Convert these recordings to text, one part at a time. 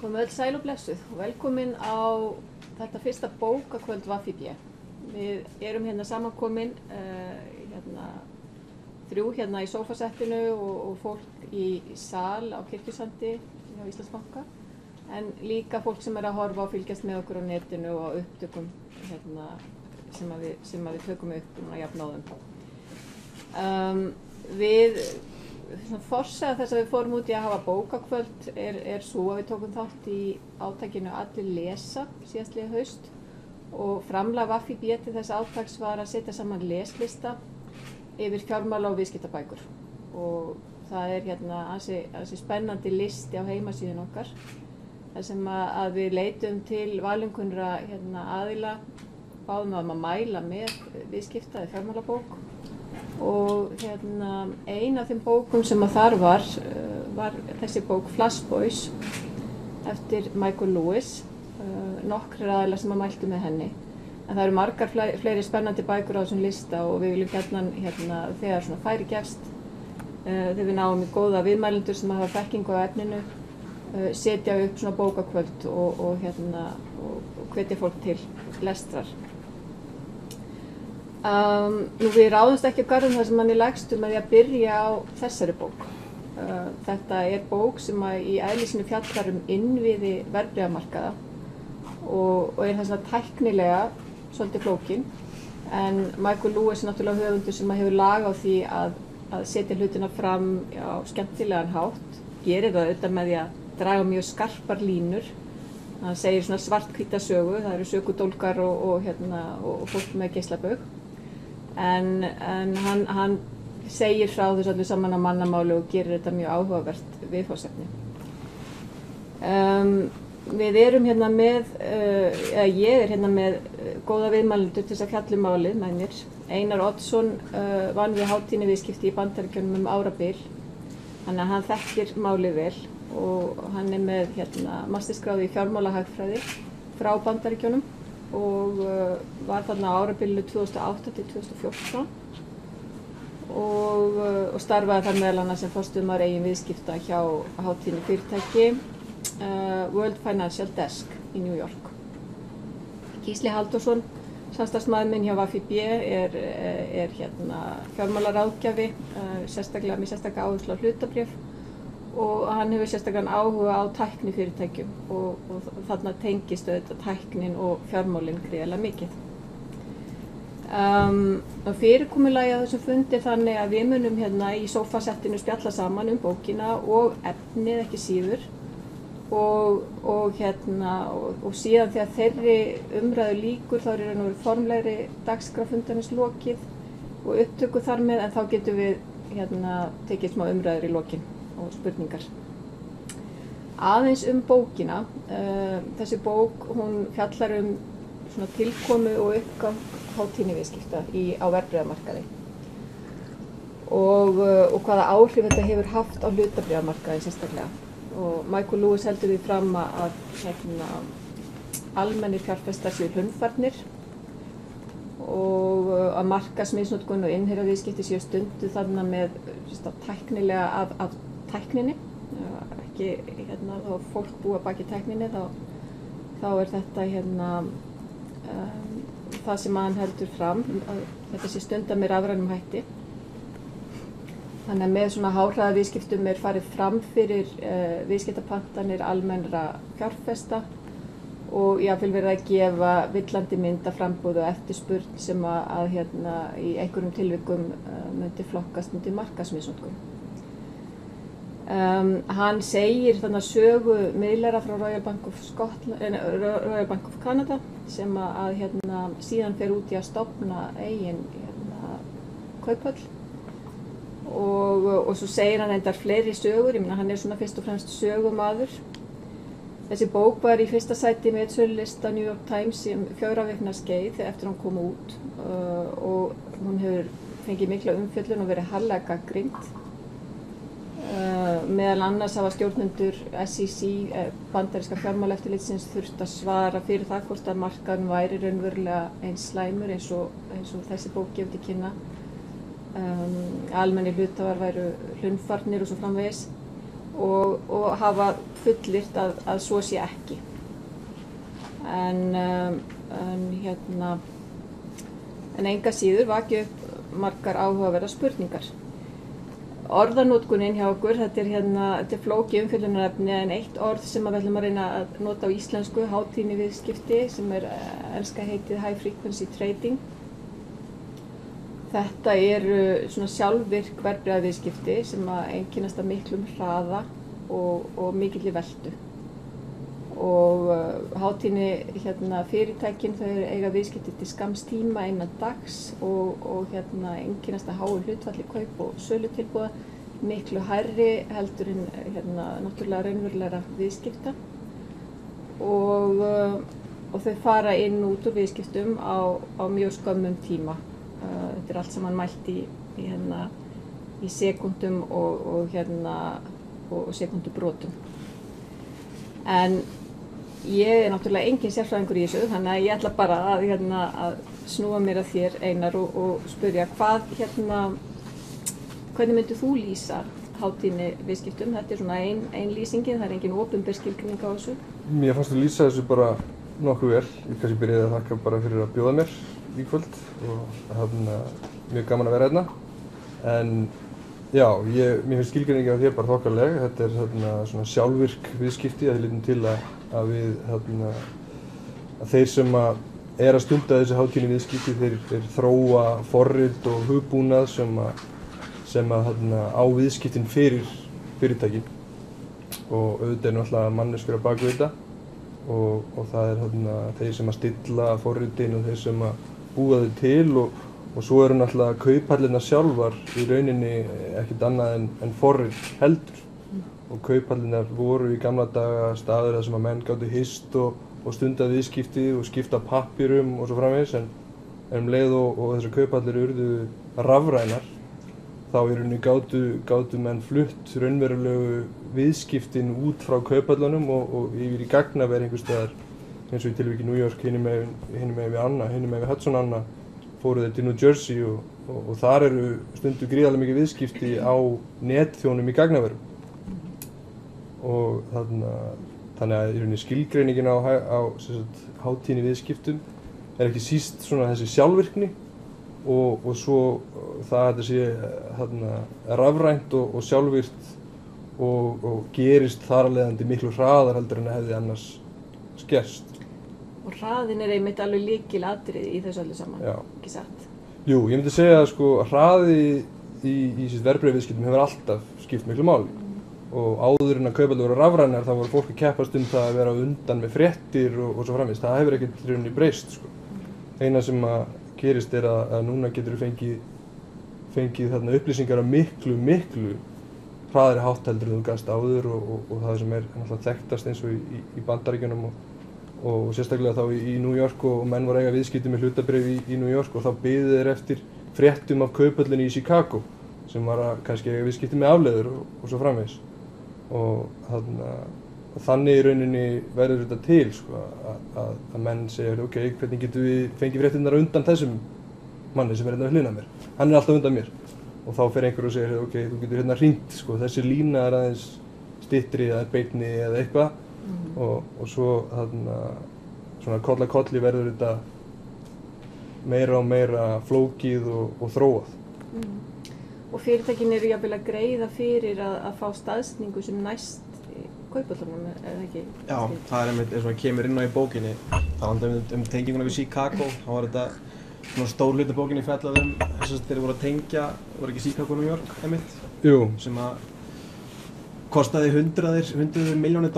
Komið öll sæl og blessuð og velkomin á þetta fyrsta bókakvöld VFIB. Við erum hérna samankomin, þrjú hérna í sófasettinu og fólk í sal á Kirkjusandi hjá Íslandsbanka, en líka fólk sem að horfa og fylgjast með okkur á netinu og upptökum sem við tökum upp jafnóðum. Forsaga þess að við fórum út í að hafa bókakvöld er svo að við tókum þátt í átakinu Allir lesa síðastliðið haust og framlag VFIB til þess átaks var að setja saman leslista yfir fjármála- og viðskiptabækur, og það er hérna ansi spennandi listi á heimasíðun okkar þar sem að við leitum til valunkunra aðila, báðum að mæla með viðskipta eða fjármálabók. Og ein af þeim bókum sem að þar var þessi bók Flash Boys eftir Michael Lewis, nokkrir aðilar sem að mæltu með henni. En það eru margar fleiri spennandi bækur á þessum lista og við viljum gjarnan þegar svona færi gefst, þegar við náum í góða viðmælendur sem hafa þekkingu á efninu, setja upp svona bókakvöld og hvetja fólk til lestrar. Við ráðumst ekki á garðum þar sem manni leggst með því að byrja á þessari bók. Þetta er bók sem í eðli sínu fjallar innviði verðbréfamarkaða og er þess að tæknilega svolítið flókin, en Michael Lewis er náttúrulega höfundur sem hefur lag á því að setja hlutina fram á skemmtilegan hátt, gerir það auðvitað með því að draga mjög skarpar línur. Hann segir svona svarthvíta sögu, það eru sökudólgar og fólk með geislabaug. En hann segir frá þessu öllu saman á mannamáli og gerir þetta mjög áhugavert viðfangsefni. Við erum hérna með, ég er hérna með góða viðmælendur til þess að fjalla um málið með mér. Einar Oddsson vann við hátíðniviðskipti í Bandaríkjunum árabil, þannig að hann þekkir málið vel og hann er með mastersgráðu í fjármálahagfræði frá Bandaríkjunum og var þarna á árabilinu 2008 til 2014 og starfaði þar meðal annars sem forstöðumaður eigin viðskipta hjá hátíðni fyrirtæki World Financial Desk í New York. Gísli Halldórsson, samstarfsmaður minn hjá VFIB, er fjármálaráðgjafi, sérstaklega með sérstaka áherslu á hlutabréf, og hann hefur sérstakann áhuga á tæknifyrirtækjum og þarna tengist auðvitað tæknin og fjármálin gríðarlega mikið. Fyrirkomulagið á þessum fundi þannig að við munum í sófasettinu spjalla saman bókina og efnið ekki síður og síðan þegar þeirri umræðu lýkur þá er nú formlegri dagskrá fundarins lokið og upptöku þar með, en þá getum við tekið smá umræður í lokin og spurningar. Aðeins bókina, þessi bók hún fjallar svona tilkomu og uppgang hátíðniviðskipta á verðbréfamarkaði og hvaða áhrif þetta hefur haft á hlutabréfamarkaði sérstaklega. Og Michael Lewis heldur því fram að almennir fjárfestar séu hlunnfarnir og að markaðsmisnotkun og innherjaviðskipti séu stunduð þarna með tæknilega af tækninni, ekki þá fólk búa baki tækninni, þá er þetta það sem hann heldur fram, að þetta sé stundað með rafrænum hætti. Þannig að með svona háhraðaviðskiptum er farið fram fyrir viðskiptapantanir almennra fjárfesta og jafnvel verið að gefa villandi mynd af framboði og eftirspurn sem að í einhverjum tilvikum myndi flokkast undir markaðsmisnotkun. Hann segir þannig sögu miðlara frá Royal Bank of Canada sem að síðan fer út í að stofna eigin kauphöll og svo segir hann endar fleiri sögur, ég meina hann er svona fyrst og fremst sögumaður. Þessi bók var í fyrsta sæti með sölulista New York Times í 4 vikna skeið eftir hann kom út og hún hefur fengið mikla umfjöllun og verið harðlega gagnrýnd. Meðal annars hafa stjórnendur SEC, bandaríska fjármálaeftirlitsins, þurft að svara fyrir það hvort að markaðurinn væri raunverulega eins slæmur eins og þessi bók gefur til kynna. Almennir hluthafar væru hlunnfarnir og svo framvegis. og hafa fullyrt að svo sé ekki. En enga síður vakið upp margar áhugaverðar spurningar. Orðanotkunin hjá okkur, þetta er flókið umfjöllunarefni, en eitt orð sem við ætlum að reyna að nota á íslensku, hátíðniviðskipti, sem enska heitið high frequency trading. Þetta eru svona sjálfvirk verðbréfaviðskipti sem einkennast af miklum hraða og mikilli veltu. Og hátíðni fyrirtækin þau eiga viðskipti til skamms tíma innan dags og einkennast af háu hlutfalli kaup og sölutilboða, miklu hærri heldur en náttúrulega raunverulegra viðskipta og þau fara inn út úr viðskiptum á mjög skömmum tíma. Þetta allt saman mælt í sekúndum og sekúndubrotum. En ég náttúrulega engin sérfræðingur í þessu, þannig að ég ætla bara að snúa mér að þér, Einar, og spyrja hvernig myndir þú lýsa hátíðniviðskiptum? Þetta svona ein lýsingin, það engin opinber skilgreining á þessu. Mér fannst að lýsa þessu bara nokkuð vel. Ég kannski byrjaði að þakka bara fyrir að bjóða mér í kvöld og mjög gaman að vera hérna. En já, mér finnst skilgreiningin á þér bara þokkaleg. Þetta svona sjálfvirk viðskipti að því litum til að þeir sem að stunda þessi hátíðniviðskipti, þeir þróa forrit og hugbúnað sem á viðskiptin fyrir fyrirtækin og auðvitað náttúrulega manneskjur á baku þetta og það þeir sem að stilla forritin og þeir sem að búa þau til og svo eru náttúrulega kauphallirnar sjálfar í rauninni ekkert annað en forrit heldur og kauphallirnar voru í gamla daga staður þar sem að menn gátu hist og stunda viðskipti og skipta pappírum og svo framvegis en leið og þessar kauphallir urðu rafrænar þá í rauninni gátu menn flutt raunverulegu viðskiptin út frá kauphallunum og yfir í gagnaver einhvers staðar eins og í tilviki New York hinum megin við Hudson Anna fóru þeir til New Jersey og þar eru stundu gríðarlega mikið viðskipti á netþjónum í gagnaverum og þannig að í rauninni skilgreiningin á hátíðniviðskiptum ekki síst svona þessi sjálfvirkni og svo það að þetta sé rafrænt og sjálfvirkt og gerist þar af leiðandi miklu hraðar heldur en hefði annars skerst. Og hraðin einmitt alveg lykilatriði í þessu öllu saman, Já. Ekki satt? Jú, ég myndi segja að hraði í verðbréfaviðskiptum hefur alltaf skipt miklu máli og áður en að kauphallir voru rafrænar þá voru fólk að keppast það að vera á undan með fréttir og svo framvegis. Það hefur ekkert í rauninni breyst. Eina sem að gerist að núna getur fengið upplýsingar af miklu hraðari hátt heldur en þú gast áður og það sem náttúrulega þekktast eins og í Bandaríkjunum og sérstaklega þá í New York og menn voru eiga viðskipti með hlutabréf í New York og þá biðu þeir eftir fréttum af kauphallinni í Chicago sem var kannski eiga viðskipti með afleiður og svo framvegis og þannig í rauninni verður þetta til að menn segja ok, hvernig getum við fengið fréttirnar undan þessum manni sem hérna við hliðina á mér, hann alltaf undan mér og þá fer einhver og segir ok, þú getur hérna hringt þessi lína aðeins styttri eða beinni eða eitthvað og svo svona koll að kolli verður þetta meira og meira flókið og þróað. Og fyrirtækin eru jafnvel að greiða fyrir að fá staðsetningu sem næst kauphöllunum, eða ekki? Já, það einmitt eins og kemur inn á í bókinni. Það handlar tenginguna við Chicago. Þá var þetta svona stór hluti bókinni fjallað þess að þeir voru að tengja, voru ekki Chicago New York einmitt? Jú. Sem að kostaði $100 milljónir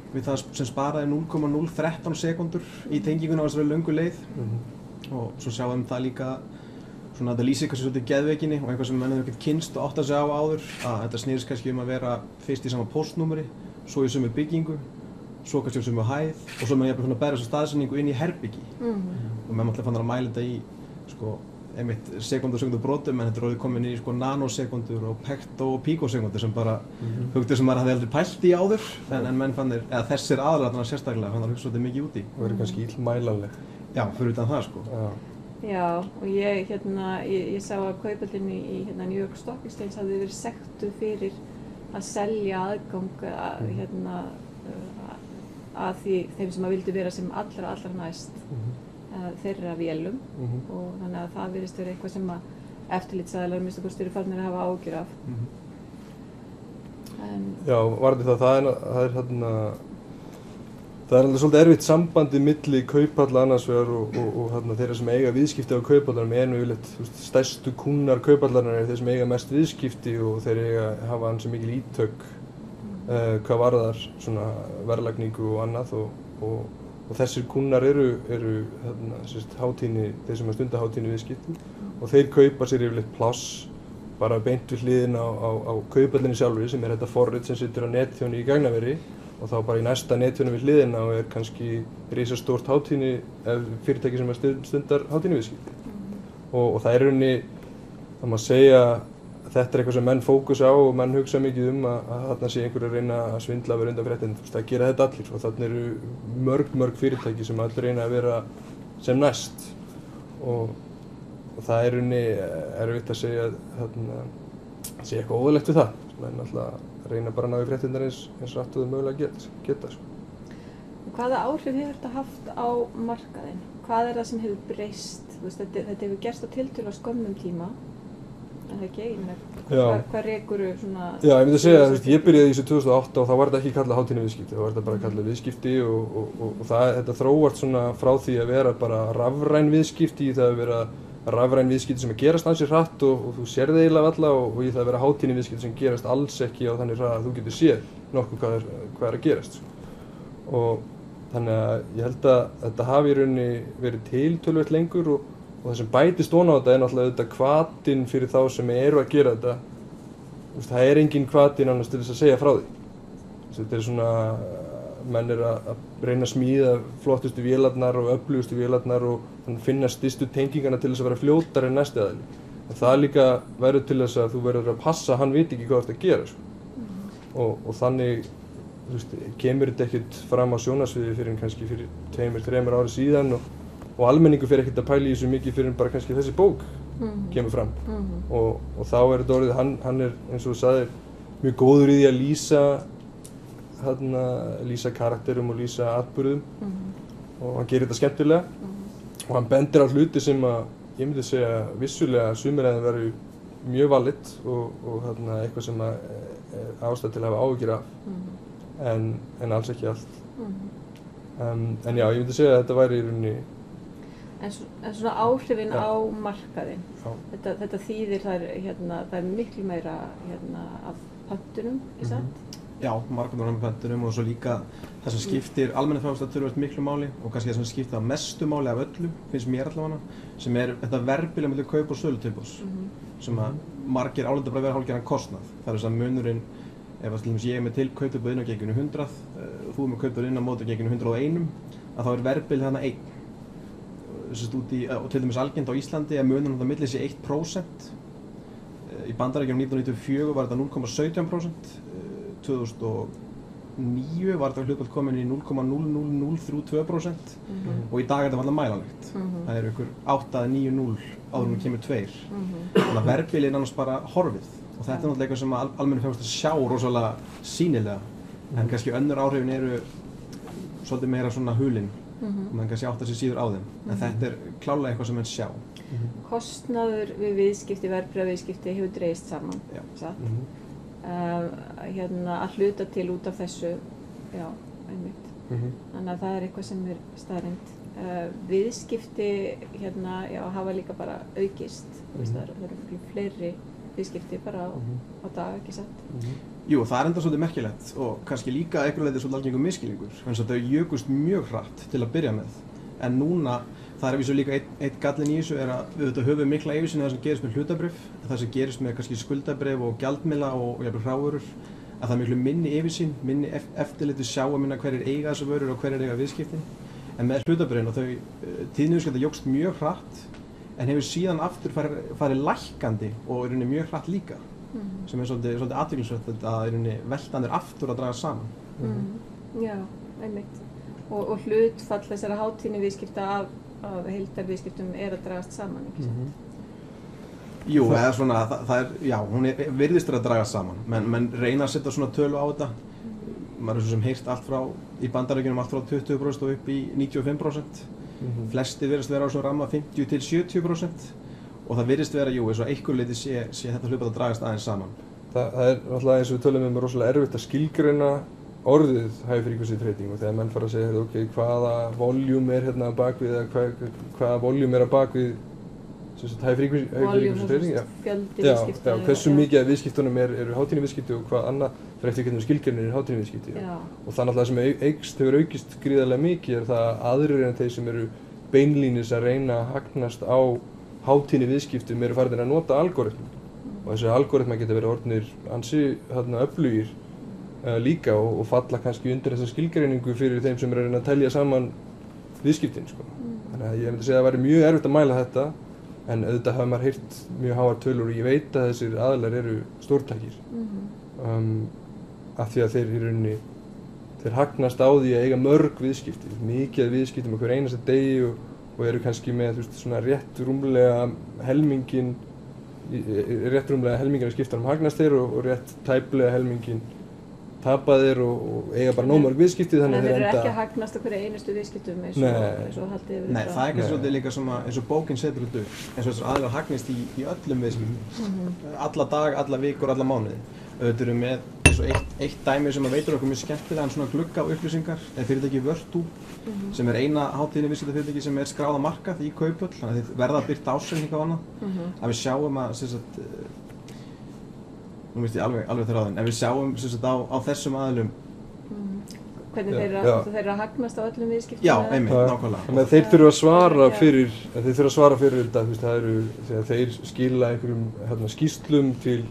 við það sem sparaði 0,013 sekúndur í tenginguna á þessari löngu leið. Og svo sjáum það líka svona þetta lýsir kannski svolítið geðveikinni og eitthvað sem menn hefur ekkert kynnst og átt að segja á áður að þetta snýrist kannski að vera fyrst í sama póstnúmeri, svo í sömu byggingu, svo kannski á sömu hæð og svo menn jafnvel bæra þessa staðsetningu inn í herbyggi og menn alltaf fannar að mæla þetta í einmitt sekúndur brotum en þetta er orðið komin í nanosekundur og pekto og píkosekundur sem bara hugtur sem maður hafði aldrei pælt í áður en menn fannir, eða þessir aðalatana sérstaklega fannar hugsa svolítið mikið út í. Og verið kannski illmælanleg. Já, fyrir utan það Já, og ég sá að kauphöllin í New York Stock Exchange hafði verið sektuð fyrir að selja aðgang að þeim sem að vildu vera sem allra næst þeirra vélum og þannig að það virðist vera eitthvað sem að eftirlitsaðilar minnst okkur styrir farnir að hafa áhyggjur af. Já, varðandi það er alveg svolítið erfitt sambandið milli kauphalla annars vegar og þeirra sem eiga viðskipti á kauphallanum yfirleitt stærstu kúnnar kauphallarinnar þeir sem eiga mest viðskipti og þeir hafa ansi mikil ítök hvað varðar svona verðlagningu og annað og þessir kúnnar eru hátíðni, þeir sem stunda hátíðni viðskipti og þeir kaupa sér yfirleitt pláss bara beint við hliðina á kauphallinni sjálfri sem þetta forrit sem situr á netþjóni í gagnaveri og þá bara í næsta netþjóni við hliðina og kannski risastórt hátíðni fyrirtæki sem stundar hátíðni viðskipti og það er rauninni, það má segja þetta er eitthvað sem menn fókusa á og menn hugsa mikið að þarna sé einhver að reyna að svindla að vera undan fréttinni, það gera þetta allir og þarna eru mörg fyrirtæki sem allir reyna að vera sem næst og það er rauninni erfitt að segja þarna sé eitthvað óðalegt við það, menn alltaf reyna bara að ná í fréttinnar eins rætt og þau mögulega geta. Hvaða áhrif hefur þetta haft á markaðinn? Hvað er það sem hefur breyst? Þetta hefur gerst á tiltölulega skömmum tíma. En það ekki, ég meina, hvað rekur svona... Já, ég myndi að segja, ég byrjaði í þessu 2008 og þá var þetta ekki kallað hátíðni viðskipti, þá var þetta bara kallað viðskipti og þetta þróast svona frá því að vera bara rafræn viðskipti í það að vera rafræn viðskipti sem að gerast ansi hratt og þú sér það eiginlega alla og í það að vera hátíðni viðskipti sem gerast alls ekki á þannig hratt að þú getur séð nokkuð hvað er að gerast. Og þannig að ég held að þetta hafi í rauninni verið til töluvert lengur og það sem bætist ofan á þetta er náttúrulega auðvitað hvatinn fyrir þá sem eru að gera þetta. Það er engin hvatinn annars til þess að segja frá því. Þetta er svona, menn er að reyna að smíða flottustu vélarnar og öflugustu vélarnar og finna stystu tengingarna til þess að vera fljótari en næsti aðili. En það líka verður til þess að þú verður að passa að hann viti ekki hvað þú ert að gera. Og þannig kemur þetta ekkert fram á sjónarsviði fyrir kannski fyrir 2-3 ári síðan og almenningur fer ekkert að pæla í þessu mikið fyrir bara kannski þessi bók kemur fram. Og þá er þetta orðið, hann er eins og þú sagðir mjög góður í því að lýsa karakterum og lýsa atburðum og hann gerir þetta skemmtilega og hann bendir á hluti sem að ég myndi segja vissulega sumir að það veru mjög valid og eitthvað sem að ástæða til að hafa áhyggjur af en alls ekki allt. En já, ég myndi segja að þetta væri í rauninni. En svona áhrifin á markaðinn, þetta þýðir það er miklu meira af pöntunum, ekki satt? Já, markaðurinn með pöntunum og svo líka það sem skiptir almenna þjónusta töluvert miklu máli og kannski það sem skiptir mestu máli af öllu, finnst mér allavega, sem er þetta verðbilið milli kaup og sölutilboðs sem að margir álenda bara vera hálfgerðan kostnað. Það er þess að munurinn, ef til dæmis ég er með til kauptilboð inn á genginu 100 og þú er með kauptilboð inn á móti genginu 101 að þá er verðbilið þarna 1. Og til dæmis algengt á Íslandi er munurinn á milli sé 1%. Í Bandaríkjunum 1994 var þetta 0,17%. 2009 var þetta hlutfall komin í 0,00032% og í dag er þetta varla mælanlegt. Það eru ykkur 8-9-0 áður en kemur 2. Þannig að verðbilið er annars bara horfið og þetta er náttúrulega eitthvað sem almennu fegst að sjá rosalega sýnilega en kannski önnur áhrifin eru svolítið meira svona hulinn og mann kannski áttar sig síður á þeim en þetta er klárlega eitthvað sem menn sjá. Kostnaður við viðskipti, verðbréfaviðskipti hefur dregist saman, satt? Að hluta til út af þessu, já, einmitt. Þannig að það er eitthvað sem er staðreynd. Viðskipti hafa líka bara aukist, það eru fleiri viðskipti bara á dag, ekki satt? Jú, það er enda svolítið merkilegt og kannski líka einhverju leyti svolítið algengur misskilningur eins og þau jukust mjög hratt til að byrja með en núna, það er vísu líka eitt gallinn í þessu er að við höfum mikla yfirsýn það sem gerist með hlutabréf, það sem gerist með kannski skuldabréf og gjaldmiðla og jafnvel hrávörur að það er miklu minni yfirsýn, minni eftirlit við sjá að minna hverjir eiga þessar vörur og hverjir eiga viðskiptin en með hlutabréfin og þau tíðniðurskipta jókst mjög hratt en hefur síðan aftur farið lækkandi og í rauninni mjög hratt líka sem er svolítið athyglisvert að í rauninni veltan aftur að draga saman. Já, einmitt. Og hlutfall þessara hátíðni viðskipta af heildarviðskiptum er að dragast saman, ekki sant? Jú, eða svona, já, hún virðist að draga saman, menn reyna að setja svona tölu á þetta. Maður svo sem heyrt allt frá, í Bandaríkjunum allt frá 20% og upp í 95%. Flesti virðist vera á svona ramma 50 til 70% og það virðist vera, jú, eins og einhver leyti sé þetta hlutfall að dragast aðeins saman. Það náttúrulega eins og við tölum rosalega erfitt að skilgreina orðið high frequency trading og þegar menn fara að segja, ok, hvaða voljúm hérna bakvið eða hvaða voljúm að bakvið high frequency trading? Fjöldi viðskipta. Já, hversu mikið af viðskiptunum eru hátíðniviðskipti og hvað annað fyrir eftir hvernig skilgreinir hátíðniviðskipti. Og það náttúrulega sem hefur aukist gríðarlega mikið það að aðrir en þeir sem eru beinlínis að reyna að hagnast á hátíðniviðskiptum eru farin að nota algoritma. Og þessi algoritma geta verið orðnir ansi öflugir líka og falla kannski undir þessa skilgreiningu fyrir þeim sem eru að reyna að telja saman viðskiptin. Þannig að ég myndi segja að það væri mjög erfitt að mæla þetta en auðvitað hafa maður heyrt mjög háar tölur og ég veit að þessir aðilar eru stórtækir af því að þeir hagnast á því að eiga mörg viðskipti, mikið viðskipti með hver einasta degi og eru kannski með svona rétt rúmlega helmingin að skipta hagnast þeir og rétt tæplega helmingin tapa þeir og eiga bara nóg mörg viðskipti þannig að þeir eru ekki að hagnast á hverju einustu viðskiptum eins og haldið yfir. Nei, það er kannski svolítið líka eins og bókin setur þetta upp, eins og þessar aðilar hagnast í öllum viðskiptum, alla dag, alla vikur, alla mánuði. Auðvitað eru með eins og eitt dæmi sem veitir okkur mjög skemmtilega svona glugga á upplýsingar er fyrirtæki Vörtu sem er eina hátíðniviðskiptafyrirtæki sem er skráð á markað í Kauphöll, þannig að þeir verða að birta ársreikninga á annað. Að við sjáum að nú veist ég alveg þeirra á þenn, ef við sjáum á þessum aðilum hvernig þeir eru að hagnast á öllum viðskiptum? Já, einmitt, nákvæmlega. Þannig að þeir þurfa að svara fyrir þetta, þegar þeir skila einhverjum skýrslum til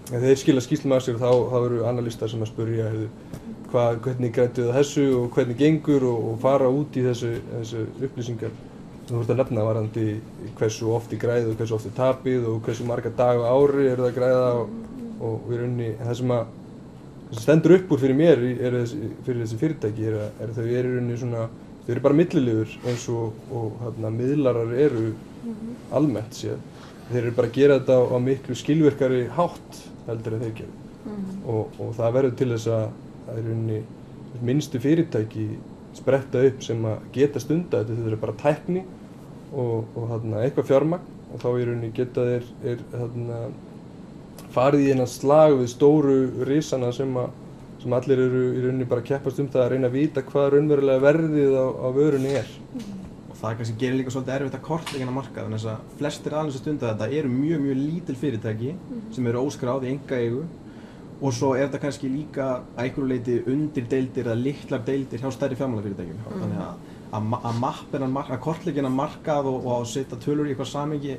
þegar þeir skila skýrslum af sér þá eru analistar sem að spyrja hvernig græddu það þessu og hvernig gengur og fara út í þessu upplýsingar. Þú þurft að nefna varðandi hversu oft í græði og hversu oft í tapið og hversu marga daga á ári eru það að græða og í rauninni það sem stendur upp úr fyrir mér fyrir þessi fyrirtæki er að þau eru í rauninni svona, þau eru bara milliliður eins og miðlarar eru almennt séð. Þeir eru bara að gera þetta á miklu skilvirkari hátt heldur en þeir gera og það verður til þess að í rauninni minnstu fyrirtæki spretta upp sem að geta stunda þetta eru bara tækni og eitthvað fjármagn og þá í rauninni geta þeir farið í þennan slag við stóru risana sem allir eru í rauninni bara að keppast það að reyna að vita hvað raunverulega verðið á vörunni er. Og það kannski gerir líka svolítið erfitt að kortleggja markað þannig að flestir aðeins að stunda þetta eru mjög lítil fyrirtæki sem eru óskráð í einkaeigu og svo er þetta kannski líka að einhverju leyti undirdeildir eða litlar deildir hjá stærri fjármálafyrirtækjum. Þannig að kortleggja þennan markað og að setja tölur í eitthvað samhengi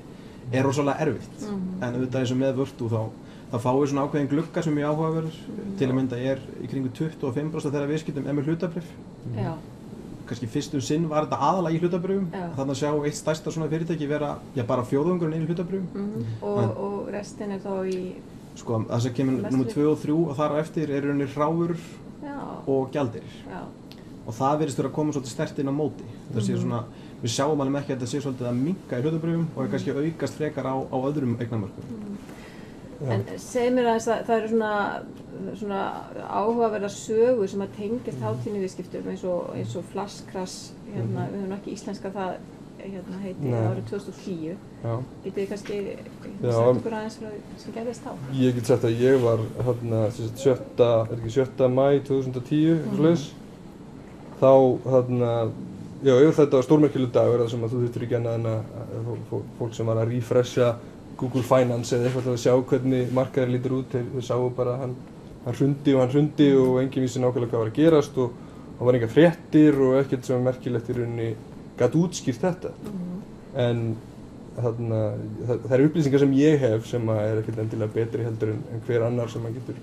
er rosalega erfitt. En auðvitað eins og með Vörtu þá fáum við svona ákveðin glugga sem er mjög áhugaverður. Til að mynda er í kringum 25% þeirra viðskiptum með hlutabréf. Kannski fyrst sinn var þetta aðalega í hlutabréfum. Þannig að sjá eitt stærsta svona fyrirtæki vera bara fjórðungurinn í hlutabréfum. Og restin er þá í Sko, það sem kemur nummer 2 og 3 og þar á eftir eru rauninni hrávörur og gjaldeyrir. Og það virðist vera að koma svolítið sterkt inn á móti. Þetta sé svona, við sjáum alveg ekki að þetta sé svolítið að minnka í hlutabréfum og er kannski aukast frekar á öðrum eignamörkuðum. En segð mér aðeins að það eru svona áhugaverðar sögur sem að tengist hátíðniviðskiptum eins og flaskras, við höfum ekki íslenska það heiti árið 2010. Getið þið kannski sagt okkur aðeins frá því sem gerðist þá? Ég get sagt að ég var 7. maí 2010 svoleiðis. Þá þetta var stórmerkilegur dagur þar sem að þú þurftir ekki annað en að fólk sem var að refresha Google Finance eða eitthvað til að sjá hvernig markaðurinn lítur út. Þeir sáu bara að hann hrundi og enginn vissi nákvæmlega hvað var að gerast og það var engar fréttir og ekkert sem var merkilegt í rauninni gat útskýrt þetta. En það eru upplýsingar sem ég hef sem er ekkert endilega betri heldur en hver annar sem maður getur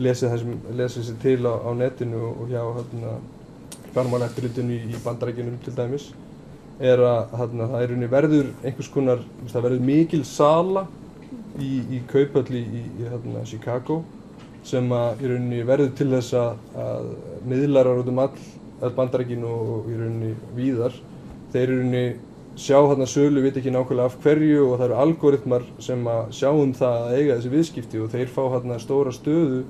lesið sér til á netinu og hjá fjármálaeftirlitinu í Bandaríkjunum til dæmis er að það verður einhvers konar, það verður mikil sala í Kauphöll í Chicago sem að í rauninni verður til þess að miðlarar út all Bandaríkin og í rauninni víðar þeir í rauninni sjá þarna sölu, vita ekki nákvæmlega af hverju og það eru algoritmar sem að sjá það að eiga þessi viðskipti og þeir fá þarna stóra stöðu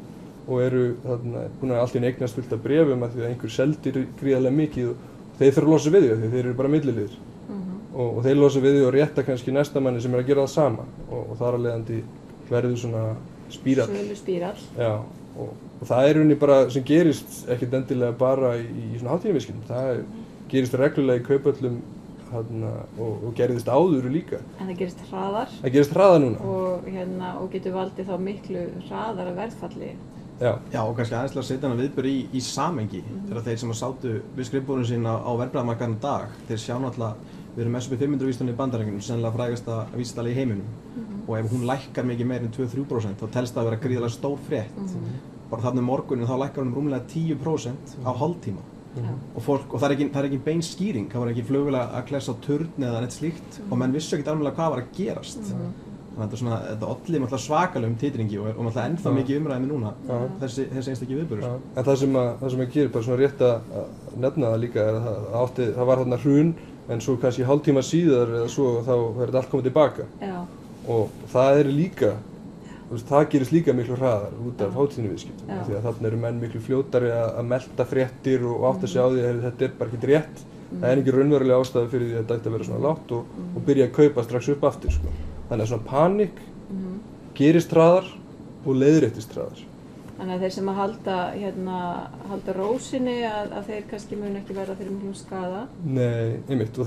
og eru þarna búin að allt í einu eignast fullt af bréfum af því að einhver seldir gríðarlega mikið og þeir þurfa að losa við því þeir eru bara milliliðir og þeir losa við því og rétta kannski næsta manni sem er að gera það sama og þar af leiðandi verður svona spírall. Sölu spírall. Já, og það er rauninni bara sem gerist ekkert endilega bara í svona hátíðarviðskiptum. Það gerist reglulega í kaupöllum og gerðist áður líka. En það gerist hraðar. Það gerist hraðar núna. Og getur valdið þá miklu hraðara verðfalli. Já. Já, og kannski aðeins til að setja hana viðburð í samhengi. Þegar þeir sem sátu við skrifborðinu sína á verðbréfamarkaðnum í dag, þeir sjá náttúrulega, við erum S&P 500 vísitölunni í Bandaríkjunum, sennilega frægasta vísitala í heiminum. Og ef hún lækkar mikið meir en 2-3% þá telst það að vera gríðarlega stór frétt. Bara þarna morgunin þá lækkar hún rúmlega 10% á hálftíma. Og það er ekki bein skýring, það var ekki flugvél að klessa á turn eða neitt slíkt og menn vissu ekkert alveg hvað var að gerast. Þannig að þetta olli svakalegum titringi og náttúrulega ennþá mikið umræðinu núna, þessi einstakki viðburður. En það sem að gerir bara svona rétt að nefna það líka er að það var þarna hrun en svo kannski hálftíma síðar eða svo þá verður allt komið tilbaka. Já. Og það er líka, það gerist líka miklu hraðar út af hátíðarviðskiptum því að þarna eru menn miklu fljótari að melta fréttir og átta sig á því að þetta er bara ekkert rétt. Það er ekki raunverulega ástæða fyrir því að þetta ætti að vera svona lágt og byrja að kaupa strax upp aftur sko. Þannig að svona panikk gerist hraðar og leiðréttist hraðar. Þannig að þeir sem að halda rósinni að þeir kannski mun ekki verða fyrir miklum skaða. Nei, einmitt og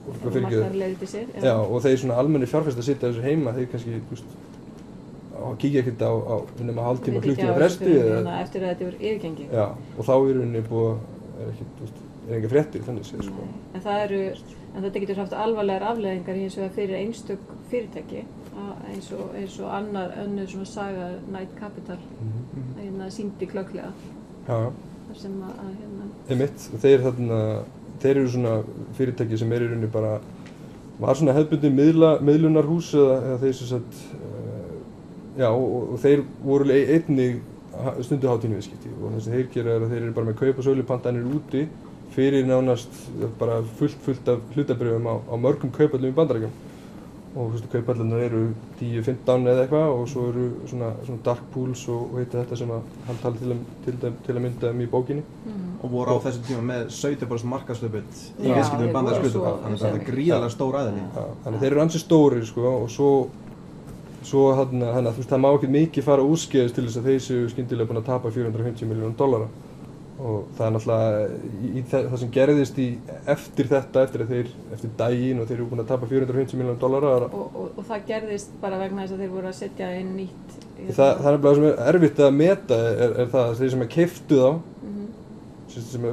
markaður leiðrétti sér. Já, og þeir svona almenni fjárfestar sitja þessu heima, þeir kannski kíkja ekkert á nema hálftíma, klukktíma fresti eftir að þetta er yfirgengi. Já, og þá er rauninni er enga fréttir þannig séð sko. En þetta getur haft alvarlegar afleiðingar hins vegar fyrir einstök fyrirtæki eins og önnur svona saga Knight Capital sýndi glögglega. Já. Þar sem Einmitt, þeir eru svona fyrirtæki sem er í rauninni bara var svona hefðbundin miðlunarhús eða þeir sem sagt já og þeir voru einnig stundu hátíðarviðskipti og það sem þeir gera er að þeir eru bara með kaup- og sölupantanir úti fyrir nánast bara fullt af hlutabréfum á mörgum kaupöllum í Bandaríkjunum og kaupallarnar eru 10-15 eða eitthvað og svo eru svona dark pools og heitir þetta sem að hann tala til að mynda í bókinni. Og voru á þessum tíma með 17% markaðshlutdeild í viðskiptum við bandarísk hlutabréf, þannig að þetta er gríðarlega stór aðili. Þannig að þeir eru ansi stórir sko og svo þannig að það má ekki mikið fara úrskeiðis til þess að þeir séu skyndilega búin að tapa $450 milljónum og það er náttúrulega það sem gerðist eftir daginn og þeir eru búin að tapa $450 milljónum og það gerðist bara vegna þess að þeir voru að setja inn nýtt það er nefnilega sem er erfitt að meta er það að þeir sem keyptu þá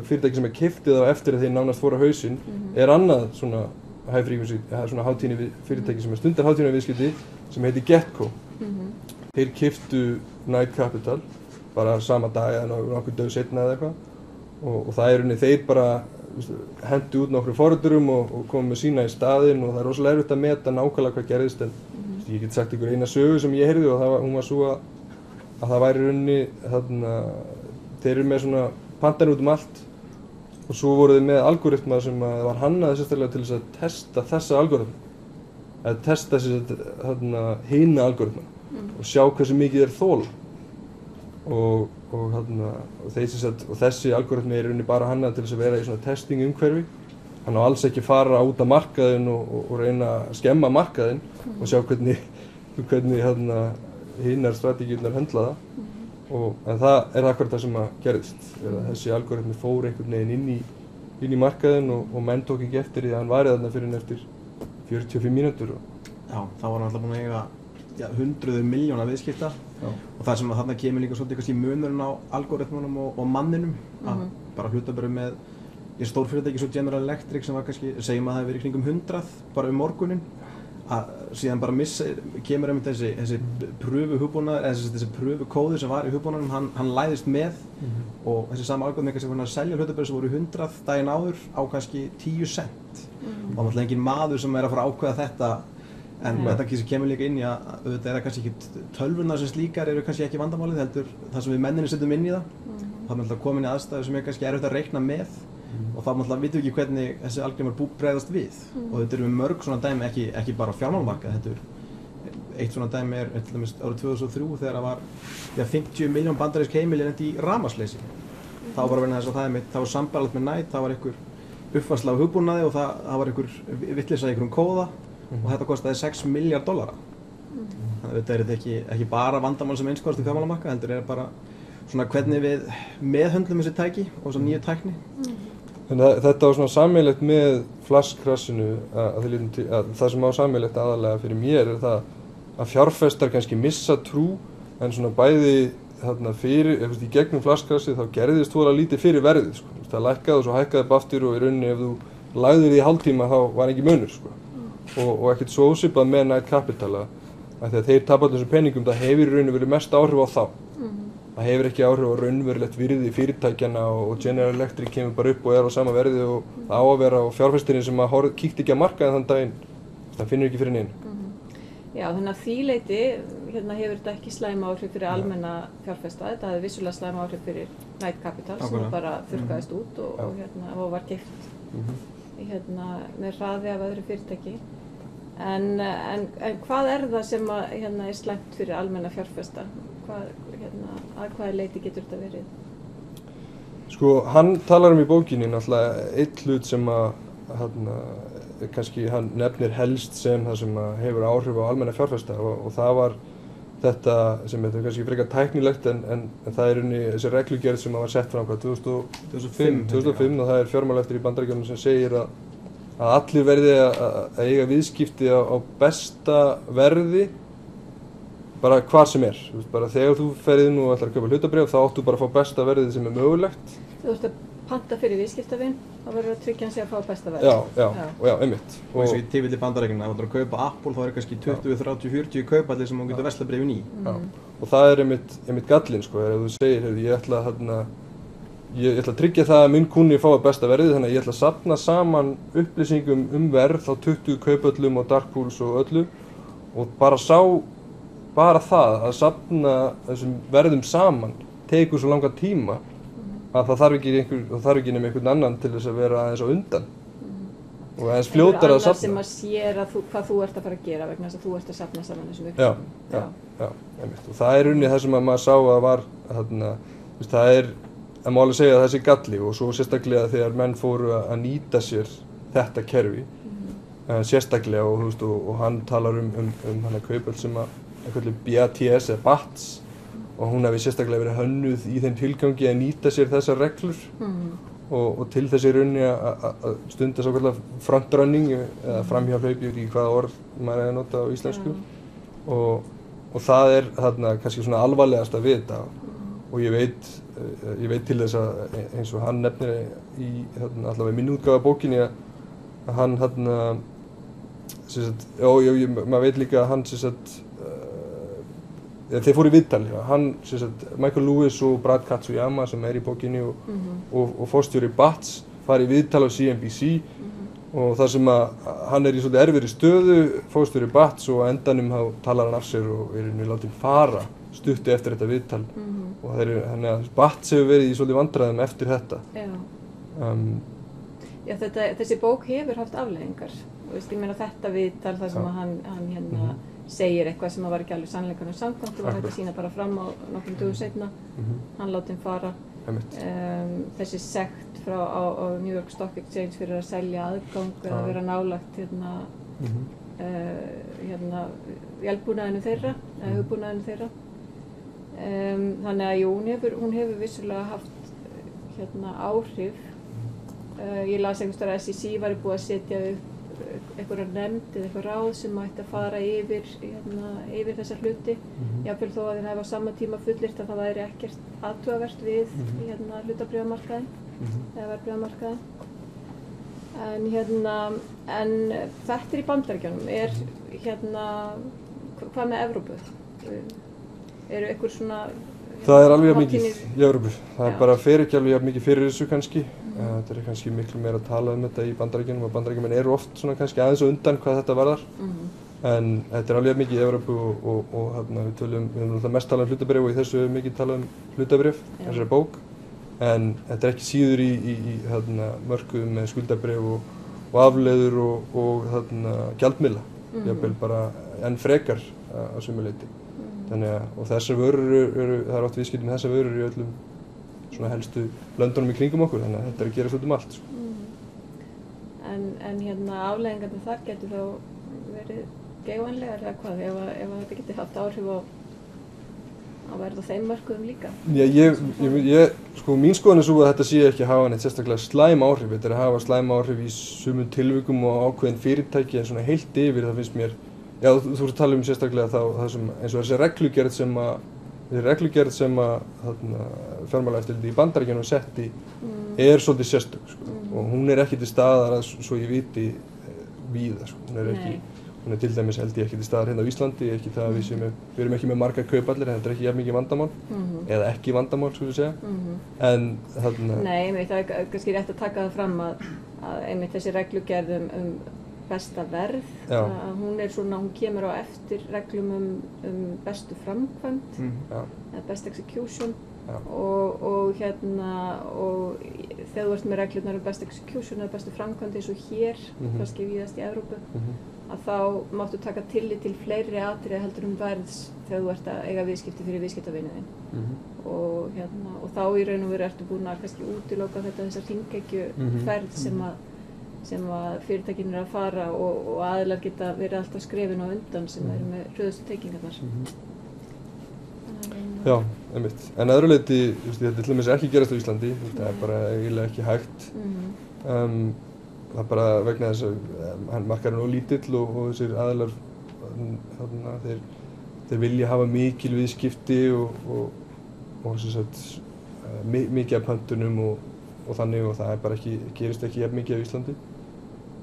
fyrirtæki sem keyptu þá eftir að þeir nánast fóru á hausinn er annað svona high frequency, svona hátíðni fyrirtæki sem stundar hátíðarviðskipti sem heitir Getco. Þeir keyptu Knight Capital bara sama dag eða nokkur dögum seinna eða eitthvað og það er þeir bara hentu út nokkrum forriturum og komu með sína í staðinn og það er rosalega erfitt að meta nákvæmlega hvað gerðist en ég get sagt ykkur eina sögu sem ég heyrði og hún var svo að það væri rauninni þeir eru með svona pantanir út allt og svo voru þeir með algoritma sem var hannaði sérstaklega til þess að testa þessa algoritma að testa hina algoritma og sjá hversu mikið þeir þola og þessi algoritmi er rauninni bara hannað til þess að vera í svona testing umhverfi. Hann á alls ekki fara út af markaðinn og reyna að skemma markaðinn og sjá hvernig hinar strategíurnar höndla það. En það er akkurat það sem gerðist. Þessi algoritmi fór einhvern veginn inn í markaðinn og menn tók ekki eftir því að hann væri þarna fyrir eftir 45 mínútur. Já, þá var hann alltaf búinn að eiga hundruð milljóna viðskipta. Og það sem þarna kemur líka svolítið kannski munurinn á algoritmunum og manninum að bara hlutabréf með í stórfyrirtæki svo General Electric sem var kannski, segjum að það hefur verið kringum 100 bara morguninn að síðan bara kemur einmitt þessi pröfuhugbúnaður eða þessi pröfukóður sem var í hugbúnaðinum hann læðist með og þessi sama algoritmi kannski var að selja hlutabréf sem voru 100 daginn áður á kannski 10 cent og náttúrulega engin maður sem er að fara að ákveða þetta en þetta kemur líka inn í að auðvitað er kannski ekki tölvurnar sem slíkar eru kannski ekki vandamálið heldur það sem við menninni setjum inn í það. Það er alltaf komin í aðstæður sem er kannski erfitt að reikna með og þá náttúrulega vitum við ekki hvernig þessi algjörmar bregðast við og þetta eru mörg svona dæmi, ekki bara á fjármálamarkaði, þetta er eitt svona dæmi til dæmis árið 2003 þegar það var 50 miljón bandarísk heimili lenti í rafmagnsleysi. Þá var vegna þess að það var sambærilegt með Night, það var einhver uppfærsla af hugbúnaði og það var einhver vitleysa í einhverjum kóða og þetta kostaði $6 milljörðum. Þannig að þetta er ekki bara vandamál sem einskvarst í fjármálamarkaði, heldur er bara svona hvernig við meðhöndlum þessi tæki og þessa nýju tækni. En þetta var svona sameiginlegt með flash-crashinu að það sem á sameiginlegt aðalega fyrir mér er það að fjárfestar kannski missa trú en svona bæði þarna fyrir, í gegnum flash-crashið þá gerðist voru lítið fyrir verðið sko. Það lækkaði og svo hækkaði upp aftur og í rauninni ef þú lagðir í hálftíma þá var ekki munur sko. Og ekkert svo ósvipað með Night Capital að þegar þeir tapa allir þessum peningum það hefur í rauninni verið mest áhrif á þá. Það hefur ekki áhrif á raunverulegt virði fyrirtækjanna og General Electric kemur bara upp og er á sama verði og það á að vera á fjárfestirinn sem að kíkti ekki að markaðinn þann daginn, það finnur ekki fyrir neinu. Já, þannig að því leyti hefur þetta ekki slæm áhrif fyrir almenna fjárfesta, þetta hefði vissulega slæm áhrif fyrir Night Capital sem bara þurrkaðist út og var keypt með hraði af öðru fyrirtæki. En hvað er það sem er slæmt fyrir almenna fjárfesta? Að hvaða leyti getur þetta verið? Sko, hann talar í bókinni náttúrulega einn hlut sem kannski hann nefnir helst sem það sem hefur áhrif á almenna fjárfesta og það var þetta sem er kannski frekar tæknilegt en það er þessi reglugerð sem var sett fram 2005 og það er fjármálaeftirlit í Bandaríkjunum sem segir að allir verði að eiga viðskipti á besta verði bara hvar sem er. Bara þegar þú ferð inn og ætlar að kaupa hlutabréf þá áttu bara að fá besta verðið sem er mögulegt. Þú ert að panta fyrir viðskiptavin, þá verður að tryggja hann sig að fá besta verðið. Já, einmitt. Og eins og í tilfelli Bandaríkjanna, ef þú ætlar að kaupa Apple þá er kannski 20, 30, 40 kaupallir sem þú getur verslað bréfin í. Og það er einmitt gallinn sko, ef þú segir, ég ætla að tryggja það að minn kunni fái besta verðið, þannig að ég ætla að safna saman upplýsingum verð á 20 kaupöllum og dark pools og öllu og bara það að safna þessum verðum saman tekur svo langan tíma að það þarf ekki nema einhvern annan til þess að vera aðeins á undan og aðeins fljótar að safna. Sem að sér hvað þú ert að fara að gera vegna þess að þú ert að safna saman þessum upplýsingum. Já, einmitt. Og það er það sem að maður sá að var það er að má alveg segja að þessi galli og svo sérstaklega þegar menn fóru að nýta sér þetta kerfi sérstaklega og hann talar hann að kaupöll sem að BATS eða BATS og hún hefði sérstaklega verið hönnuð í þeim tilgangi að nýta sér þessar reglur og til þessi raunni að stunda svo kallar frontrunning eða framhjáhlaup, ég veit ekki hvaða orð maður er að nota á íslensku og það er þarna kannski svona alvarlegasta við þetta og ég veit til þess að eins og hann nefnir í allavega í minni útgáfu af bókinni að hann maður veit líka að hann þeir fóru í viðtali, Michael Lewis og Brad Katsuyama sem er í bókinni og forstjóri BATS fari í viðtali á CNBC og þar sem að hann er í svolítið erfiðri stöðu, forstjóri BATS og á endanum þá talar hann af sér og er látinn fara stuttu eftir þetta viðtal og þannig að BATS hefur verið í svolítið vandræðum eftir þetta. Já, þessi bók hefur haft afleiðingar og ég meina þetta viðtal þar sem að hann segir eitthvað sem var ekki alveg sannleikanum samkvæmt og var hægt að sýna bara fram á nokkrum dögum seinna. Hann látinn fara. Þessi sekt á New York Stock Exchange fyrir að selja aðgang eða vera nálægt vélbúnaðinu þeirra, eða hugbúnaðinu þeirra. Þannig að jú, hún hefur vissulega haft áhrif. Ég las einhvers staðar að SEC var búið að setja upp einhverja nefnd eða eitthvað ráð sem ætti að fara yfir þessa hluti. Jafnvel þó að þeir hafa á sama tíma fullyrt að það væri ekkert athugavert við hlutabréfamarkaðinn eða verðbréfamarkaðinn. En þetta er í Bandaríkjunum. Hvað með Evrópu? Eru einhver svona það er alveg mikið í Evrópu. Það bara fer ekki alveg mikið fyrir þessu kannski. Þetta er kannski miklu meira að tala þetta í Bandaríkjunum og Bandaríkjumenn eru oft svona kannski aðeins á undan hvað þetta varðar. En þetta er alveg mikið í Evrópu og við höfum mest talað hlutabréf og í þessu mikið talað hlutabréf, þessari bók. en þetta ekki síður í mörkuðum með skuldabréf og afleiður og gjaldmiðla, jafnvel bara enn frekar á sumu leyti. Þannig að, og þessar vörur það oft viðskipti með þessar vörur í öllum svona helstu löndunum í kringum okkur, þannig að þetta að gerast út allt. En afleiðingarnir þar getur þá verið geigvænlegar eða hvað, ef þetta getur haft áhrif á verð á þeim mörkuðum líka? Já, sko mín skoðun svo að þetta sé ekki að hafa neitt sérstaklega slæm áhrif, þetta að hafa slæm áhrif í sumum tilvikum og ákveðin fyrirtæki, en svona heilt yfir það finnst mér, já þú ert að tala sérstaklega þá það sem, eins og þessi reglugerð sem að fjármálaeftirlitið í Bandaríkjunum setti svolítið sérstök, sko, og hún ekki til staðar að svo ég viti víða, sko, hún til dæmis held ég ekki til staðar hérna á Íslandi, ekki það að við erum ekki með margar kaupallir, en þetta ekki jafn mikið vandamál, eða ekki vandamál, skulle ég segja, en Nei, það kannski rétt að taka það fram að einmitt þessi reglugerð besta verð, að hún svona, hún kemur á eftir reglum bestu framkvæmd, eða best execution, og þegar þú ert með reglurnar best execution eða bestu framkvæmd eins og hér, kannski víðast í Evrópu, að þá máttu taka tillit til fleiri atriði heldur verðs þegar þú ert að eiga viðskipti fyrir viðskiptavininn og þá í raun og veru ertu búin að kannski útiloka þessa hringekjuferð sem að fyrirtækin að fara og aðilar geta verið alltaf skrefin á undan sem eru með hröðustu tengingarnar. Já, einmitt. En að öðru leyti, þetta til dæmis ekki gerast á Íslandi, þetta bara eiginlega ekki hægt. Það bara vegna þess að markaðurinn er lítill og þessir aðilar, þeir vilja hafa mikil viðskipti og mikið af pöntunum og þannig, og það bara gerist ekki jafn mikið á Íslandi.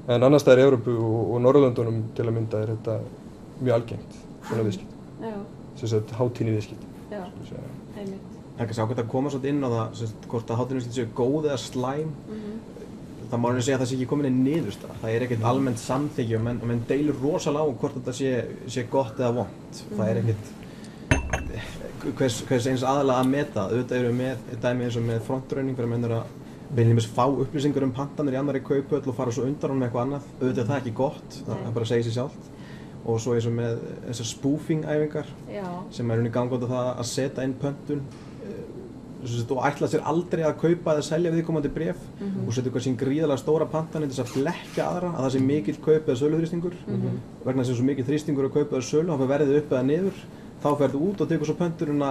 En annars staðar í Evrópu og Norðurlöndunum til að mynda þetta mjög algengt, svona viðskipti. Sem sagt hátíðni viðskipti. Já, einmitt. Það er kannski ágætt að koma svolítið inn á það, hvort að hátíðni viðskipti séu góð eða slæm. Það má segja að það sé ekki komin inn niðurstaða. Það ekkert almennt samþykki og menn deilur rosalega á hvort þetta sé gott eða vont. Það ekkert hvers eins aðalega að meta. Auðvitað eru með dæmi eins og með frontrunning fyrir að menn að beinlínis fá upplýsingar pantanir í annarri kauphöll og fara svo undan honum með eitthvað annað. Auðvitað er það ekki gott, það bara segir sig sjálft. Og svo eins og með þessar spoofing-æfingar sem í gangi út á það að setja inn pöntun og ætla sér aldrei að kaupa eða selja viðkomandi bréf og setja eitthvað sín gríðarlega stóra pantanir til þess að blekkja aðra að það sé mikill kaup eða söluþrýstingur vegna þess að svo mikill þrýstingur að kaupa eða sölu, þá fer verðið upp eða niður, þá ferðu út og tekur svo pönturina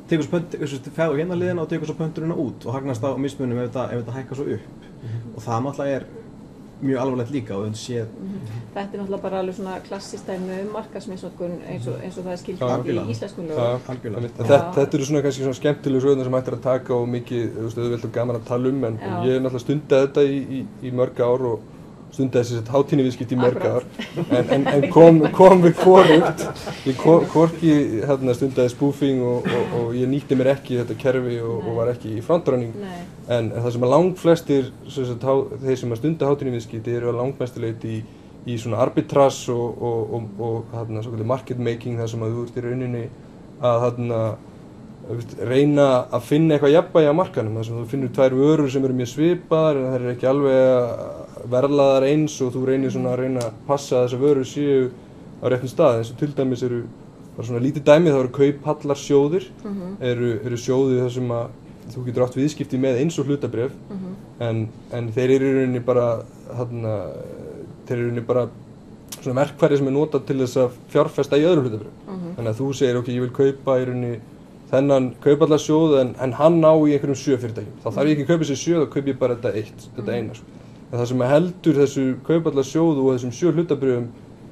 fæðu hérna liðina og tekur svo pönturina út og hagnast á mismunum ef þetta hækkar svo upp og það náttúrulega mjög alvarlegt líka og séð. Þetta náttúrulega bara alveg svona klassískt dæmi markaðsmisnotkun eins og það skilgreint í íslenskum lögum. Þetta eru svona kannski svona skemmtilegu sögurnar sem hægt að taka og mikið auðvelt og gaman að tala en ég náttúrulega stundaði þetta í mörg ár og stundaði þessi hátíðni viðskipti í mörg ár en kom við hvorugt. Ég hvorki stundaði spoofing og ég nýtti mér ekki þetta kerfi og var ekki í frontrunning. En það sem að langflestir þeir sem að stunda hátíðni viðskipti eru að langmestu leyti í svona arbitrage og svokallaði market making þar sem að þú ert í rauninni að reyna að finna eitthvað jafnvægi á markaðnum þar sem þú finnur tvær vörur sem eru mjög svipaðar en þær eru ekki alveg verðlaðar eins og þú reynir svona að reyna að passa að þessar vörur séu á réttum stað eins og til dæmis eru bara svona lítið dæmi þá eru kaupallarsjóðir eru sjóðir þar sem að þú getur átt viðskipti með eins og hlutabréf en þeir eru í rauninni bara svona verkfæri sem notað til þess að fjárfesta í öðrum hlutabréfum. Þannig að þú segir ok, ég vil kaupa í rauninni þennan kaupallarsjóð en hann á í einhverjum 7 fyrirtækjum. Þá þarf ég ekki að kaupa þessi 7, þá kaup ég bara þetta eina. En það sem heldur þessu kaupallarsjóðu og þessum 7 hlutabréfum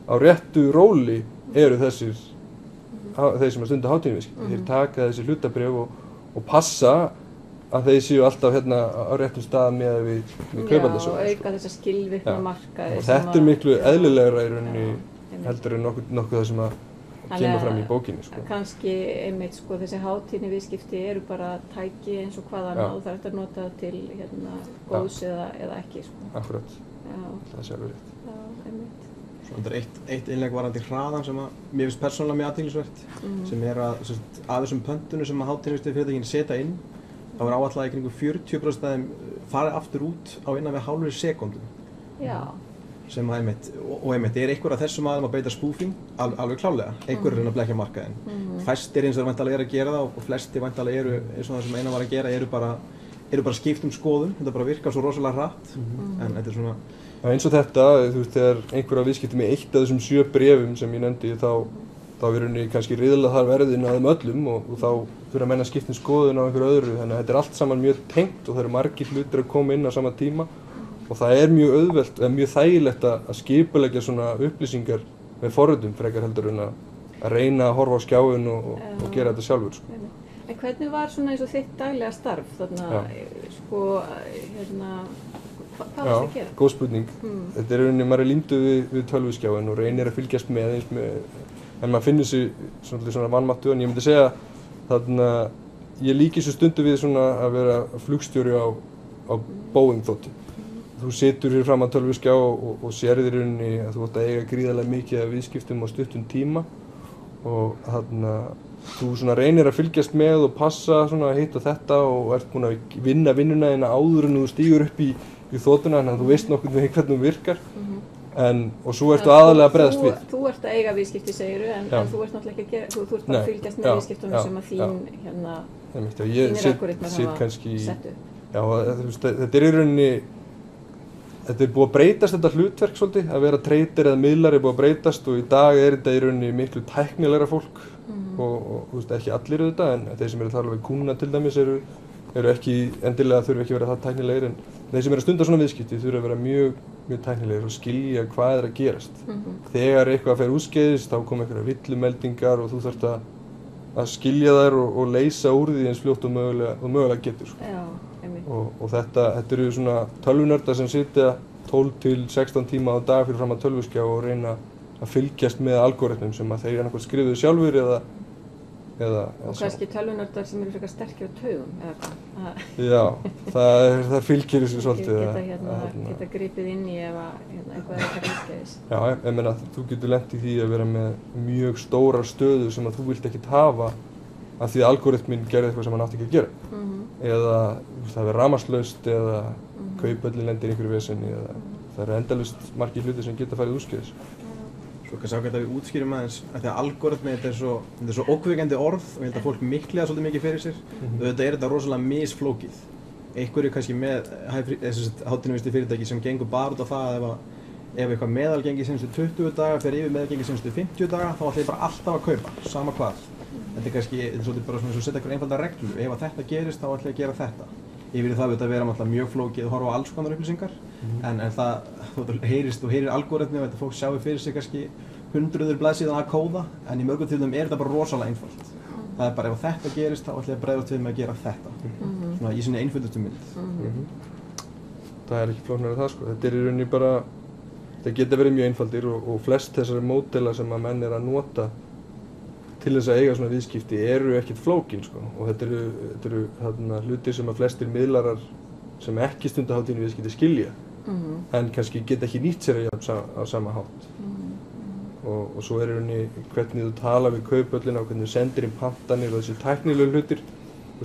á réttu róli eru þeir sem að stunda hátíðniviðskipti. Þeir taka þessi hlutabréf og passa að þeir séu alltaf á réttum stað með við kaupallarsjóðu. Já, og auka þessa skilvirkna markaði. Og þetta er miklu eðlilegra í rauninni heldur en nokkuð það sem að kemur fram í bókinni. Kannski einmitt þessi hátíðniviðskipti eru bara tæki eins og hvað annað og það er hægt að nota til góðs eða ekki. Akkurat, það sé alveg rétt. Já, einmitt. Þetta er eitt innlegg varðandi hraðan sem mér finnst persónulega mjög athyglisvert sem að þessum pöntunum sem að hátíðniviðskipti fyrirtækin setja inn þá er áætlað í kringum 40% af þeim farið aftur út á innan við hálfri sekúndu. Já. Sem að einmitt er einhver af þessum aðeim að beita spoofing alveg klálega. Einhver er að blekkja markaðinn. Fæstir eins og væntanlega eru að gera það og flestir væntanlega eru, eins og það sem Einar var að gera, eru bara skipt skoðun. Þetta bara virkar svo rosalega hratt. En þetta er svona... Eins og þetta, þú veist, þegar einhver viðskipti með eitt af þessum 7 bréfum sem ég nefndi, þá er rauninni kannski riðla þar verðin að þeim öllum og þá þurfa menn að skipta skoðun á einhverju öðru. Þannig að þetta er allt saman mjög tengt og það eru margir hlutir að koma inn á sama tíma. Og það er mjög auðvelt, mjög þægilegt að skipuleggja svona upplýsingar með forritum frekar heldur en að reyna að horfa á skjáinn og gera þetta sjálfur. Sko. En hvernig var svona eins og þitt daglega starf þarna, sko, hvað varst að gera? Já, góð spurning. Þetta er rauninni, maður er límdur við tölvuskjáinn og reynir að fylgjast með eins en maður finnur sig svona vanmáttu, en ég myndi segja þarna, ég líki svo stundu við svona að vera flugstjóri á Boeing þotu. Þú situr hér fram að tölvuskjá og sérðir í rauninni að þú átt að eiga gríðarlega mikið af viðskiptum á stuttum tíma og þarna þú svona reynir að fylgjast með og passa svona hitt og þetta og ert búinn að vinna vinnuna þína áður en þú stígur upp í þotuna þannig að þú veist nokkuð með hvernig hún virkar og svo ertu aðalega að bregðast við. Þú ert að eiga viðskipti segirðu en þú ert náttúrulega ekki að gera, þú ert bara að fylgjast með viðskiptunum sem að þínir algoritmar hafa sett upp. Já, þetta er í rauninni þetta er búið að breytast þetta hlutverk svolítið, að vera trader eða miðlar er búið að breytast og í dag er þetta í rauninni miklu tæknilegra fólk og þú veist ekki allir auðvitað en þeir sem eru að tala við kúnna til dæmis eru ekki endilega þurfi ekki að vera það tæknilegir en þeir sem eru að stunda svona viðskipti þurfa að vera mjög tæknilegir og skilja hvað er að gerast. Þegar eitthvað fer úrskeiðis þá koma einhverjar villumeldingar og þú þarft að skilja þær og leysa úr því eins fljótt og mögulega getur. Og þetta eru svona tölvunörda sem sitja 12 til 16 tíma á dag fyrir fram að tölvuskjá og reyna að fylgjast með algoritmum sem að þeir annarkvæmt skrifuðu sjálfur eða og kannski tölvunördar sem eru frekar sterkir á taugum eða hvað? Já, það fylgir þessu svolítið. Geta gripið inn í ef eitthvað er að úrskeiðis. Já, ég meina þú getur lent í því að vera með mjög stórar stöður sem að þú vilt ekkert hafa af því að algoritminn gerði eitthvað sem hann átti ekki að gera. Eða það verður rafmagnslaust eða kauphöllin lendir í einhverju vesenni eða það eru endalaust margir hlutir sem geta farið úrskeiðis. Svo kannski ágætt að við útskýrum aðeins að því að algoritmi þetta er svo ókvikandi orð og ég held að fólk mikli það svolítið mikið fyrir sér. Auðvitað er þetta rosalega misflókið. Einhverju kannski með hátíðinvísti fyrirtæki sem gengur bara út á það að ef eitthvað meðalgengi senastu 20 daga fer yfir meðalgengi senastu 50 daga þá ætla ég bara alltaf að kaupa, sama hvað. Þetta er kannski svolítið bara svona eins og setja einhver einfalda reglu. Ef að þetta gerist þá ætla ég að gera þetta. Yfir það auðvitað vera náttúrulega mjög flókið að horfa á alls konar upplýsingar en það þú heyrir algoritmi og þetta fólk sjáu fyrir sig kannski hundruður blaðsíðan að kóða en í mörgum tilfellum er þetta bara rosalega einfalt. Það er bara ef þetta gerist þá ætla ég að bregðast við með að gera þetta. Svona í sinni einföldustu mynd. Það er ekki flóknara það sko. Þetta er í rauninni bara það geta verið mjög einfaldir og flest þessari módela sem að menn er að nota til þess að eiga svona viðskipti eru ekkert flókin sko og þetta eru hlutir sem að flestir miðlarar sem ekki stunda hátíðinni viðskipti skilja en kannski geta ekki nýtt sér á sama hátt og svo er rauninni hvernig þú tala við kauphöllina og hvernig þú sendir inn pantanir og þessi tæknilegu hlutir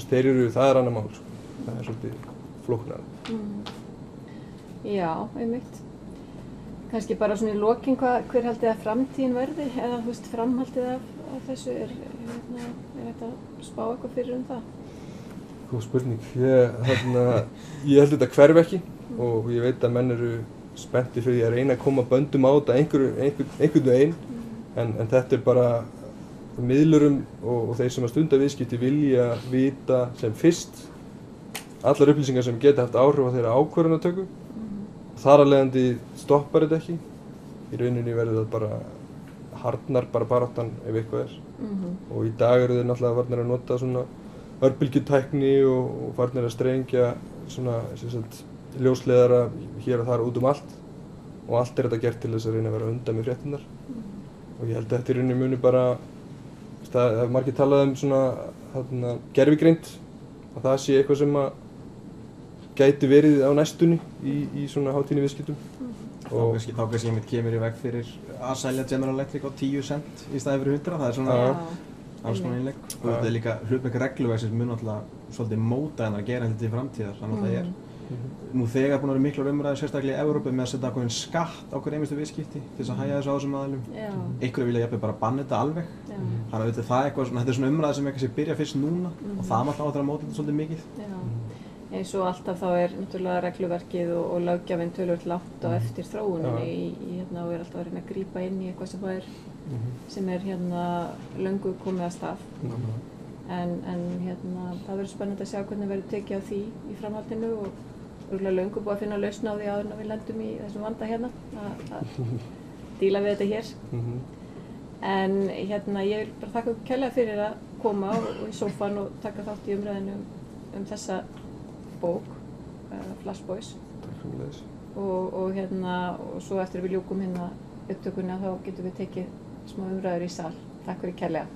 það er annað mál sko. Það er svolítið flóknara. Já, einmitt. Kannski bara svona í lokin hver haldið að framtíðin verði eða þú veist framhaldið af þessu er þetta spá eitthvað fyrir það? Góð spurning. Ég held þetta hverfi ekki og ég veit að menn eru spenntir fyrir að reyna að koma böndum á þetta einhvern veginn en þetta er bara miðlurum og þeir sem að stunda viðskipti vilja vita sem fyrst allar upplýsingar sem geta haft áhrif á þeirra ákvörðunartöku. Þar af leiðandi stoppar þetta ekki. Í rauninni verður það bara harðnar bara baráttan ef eitthvað er. Og í dag eru þeir náttúrulega farnir að nota svona örbylgjutækni og farnir að strengja svona ljósleiðara hér og þar út allt og allt er þetta gert til þess að reyna að vera undan með fréttirnar. Og ég held að þetta í rauninni muni bara það er margir talað svona gervigreind og það sé eitthvað sem að gæti verið á næstunni í svona hátíðinni viðskiptum. Þá kannski einmitt kemur í veg fyrir að selja General Electric á 10 cent í staði fyrir 100. Það er svona alls konar innlegg. Og þetta líka hlutverk regluverksins mun alltaf svolítið móta hennar að gera þetta til framtíðar. Þannig að það nú þegar búin að vera miklar umræður, sérstaklega í Evrópu, með að setja ákveðinn skatt á hver einustu viðskipti til þess að hægja þessu á þessum aðilum. Einhverjir vilja jafnvel bara banna þetta alveg. Þannig að það er eitthvað svona, þetta er svona umræða sem kannski byrja fyrst núna og það maður þá að móta þetta svolítið mikið. Eins og alltaf þá er náttúrulega regluverkið og löggjafinn töluvert langt á eftir þróuninni og er alltaf að reyna að grípa inn í eitthvað sem er löngu komið að stað. En það verður spennandi að sjá hvernig verður tekið á því í framhaldinu og örugglega löngu búið að finna lausn á því áður en við lendum í þessum vanda að díla við þetta hér. En ég vil bara þakka ykkur kærlega fyrir að koma í sófann og taka þátt í umræðinu þessa bók, Flash Boys. Takk fyrir og svo eftir við ljúkum upptökunni þá getum við tekið smá umræður í sal. Takk fyrir kærlega.